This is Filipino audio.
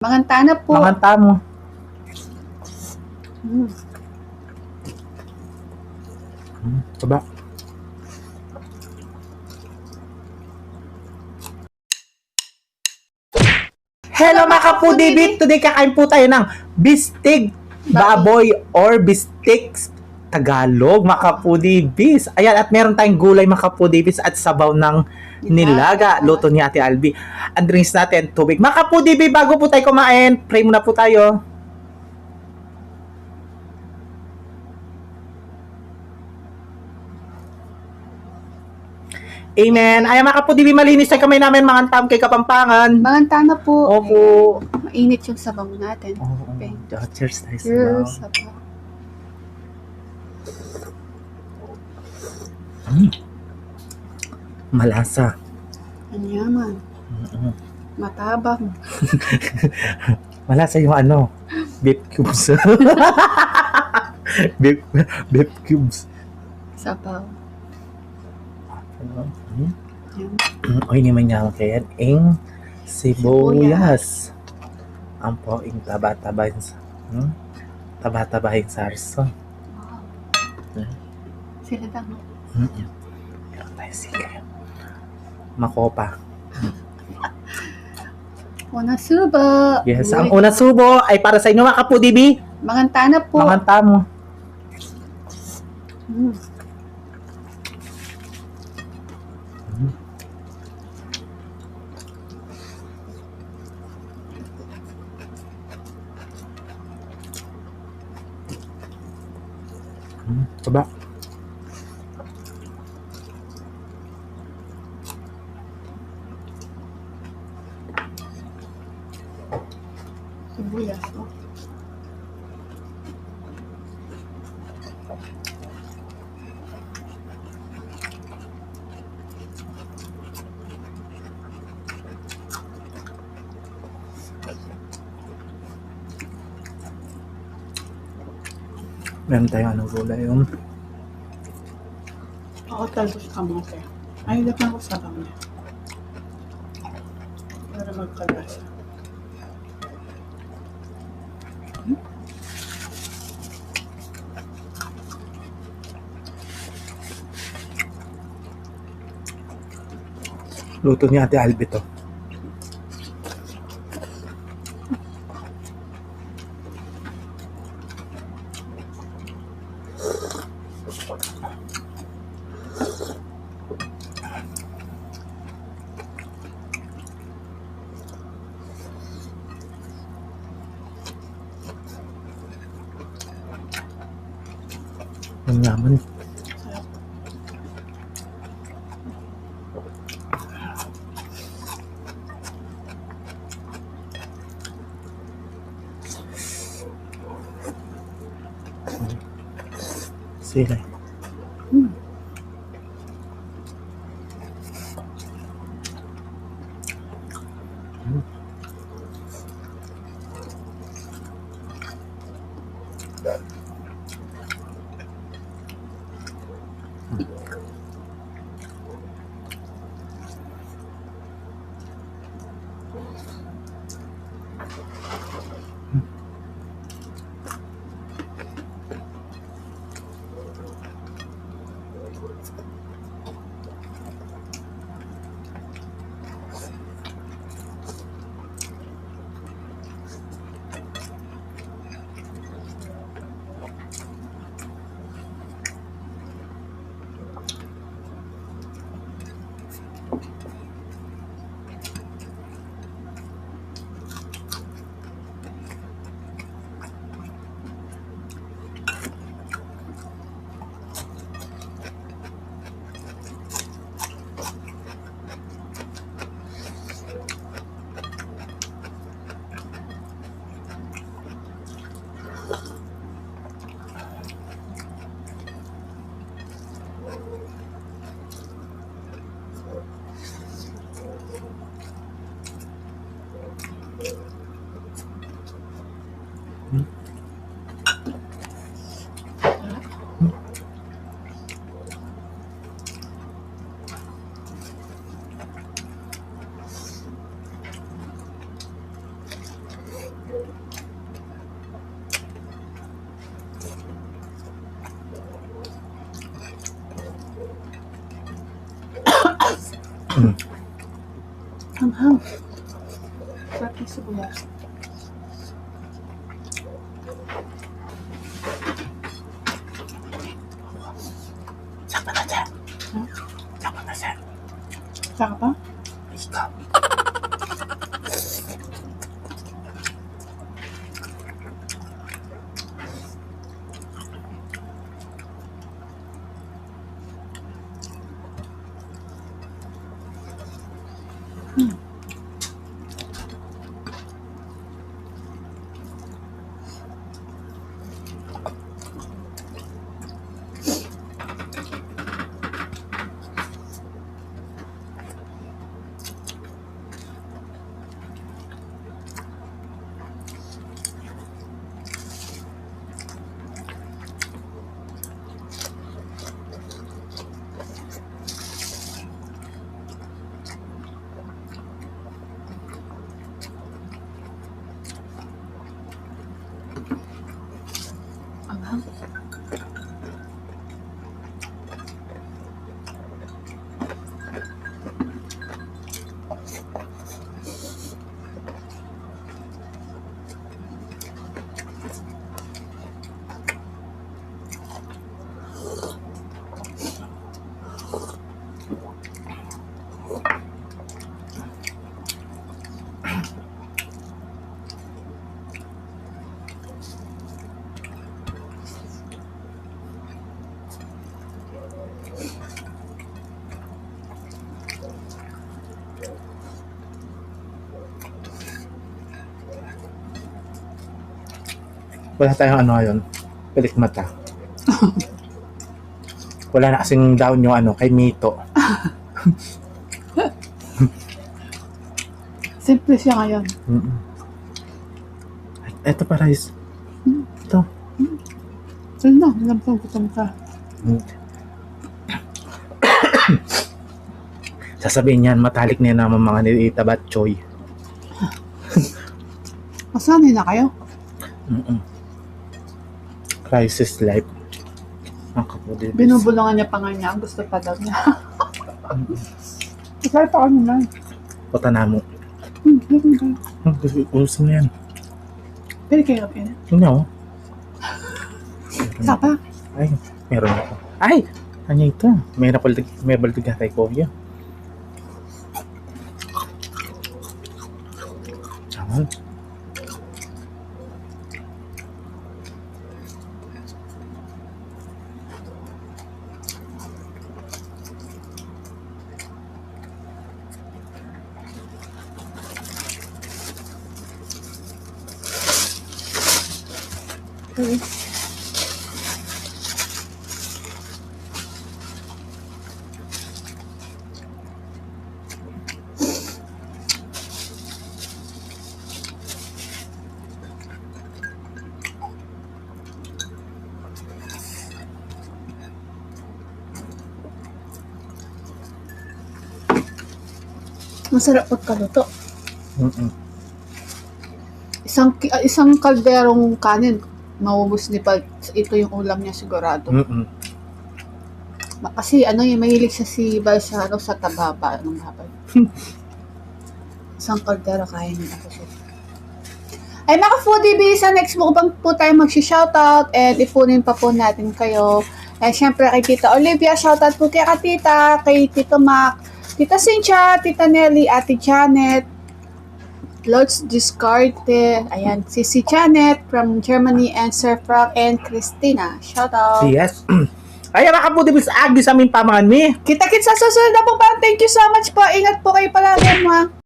Mangantana po. Manganta mo. Baba. Hello mga kapudibit! Today kakain po tayo ng bistig baboy or bistig Tagalog mga kapudibis. Ayan, at meron tayong gulay mga kapudibis at sabaw ng nilaga. Luto ni Ate Albi. Ang drinks natin, tubig. Mga kapudibi, bago po tayo kumain, pray muna po tayo. Amen. Ayan mga kapudibi, malinis tayo kamay namin, mga antam kay Kapampangan. Mangantana po. Opo. Mainit yung sabaw natin. Oh, Okay. cheers tayo. Cheers. Sabaw. Malasa. Ang yaman. Matabang. Malasa yung ano, beef cubes. beef cubes. Sabaw. Yan. Oy, naman niya kaya ing sibuyas. Ang po ing taba-taba yung taba-taba yung sarso. Wow. Sila lang. Meron tayo sila. Makopa. Una subo. Yes, ang una subo ay para sa inyo mga kapudibi. Mangantana po. Manganta mo. Coba. Sibuyas. Oh. Meron tayong anong gulay yung Ako talbos kamote. Ay, ilap na ako sabaw niya. Para magkalasa. luto ni Ate Albi to. Ang yaman. Sila. Hanghang. Sarap yung sibuyas. Saka na siya. Saka na siya. Saka pa? Ikaw. Hanghang. Wala tayong ano ngayon. Pilik mata. Wala na kasing down yung ano, kay Mito. Simple siya ngayon. Mm-mm. Ito pa, rice. Ito. Sige na, alam ko gutom ka. Sasabihin niyan, matalik na yan naman mga nilita batchoy. Masanay na kayo? Crisis life. Ang kapatid. Binubulungan niya pa nga niya. Ang gusto pa daw niya. Isay pa kami na. Pata na mo. Gusto mo yan. Pwede kayo kapin. Hindi ako. Isa pa? Ay, meron ako. Ay! Ano ito? May baldig na tayo ko. Yan. Ayan. Okay. Masarap pagkaluto. Isang kalderong kanin, maubos ni Pal. Ito yung ulam niya sigurado. Kasi ano yung mahilig siya si Bal sa, ano, sa tababa. Anong hapon? Isang kaldero kaya niya ako siya. Ay mga foodie bee, sa next mukbang po tayo mag-shoutout and ipunin pa po natin kayo. Eh syempre kay Tita Olivia, shoutout po kay Katita, kay Tito Mac, Tita Cynthia, Tita Nelly, Ate Janet, Lords Discarte, ayan, si Janet from Germany, and Sir Frank and Christina. Shout out. Yes. Ay, mga kapatid, agi sa aming pamangan mi. Kita-kits sa susunod na po pa. Thank you so much po. Ingat po kayo palagi, mga.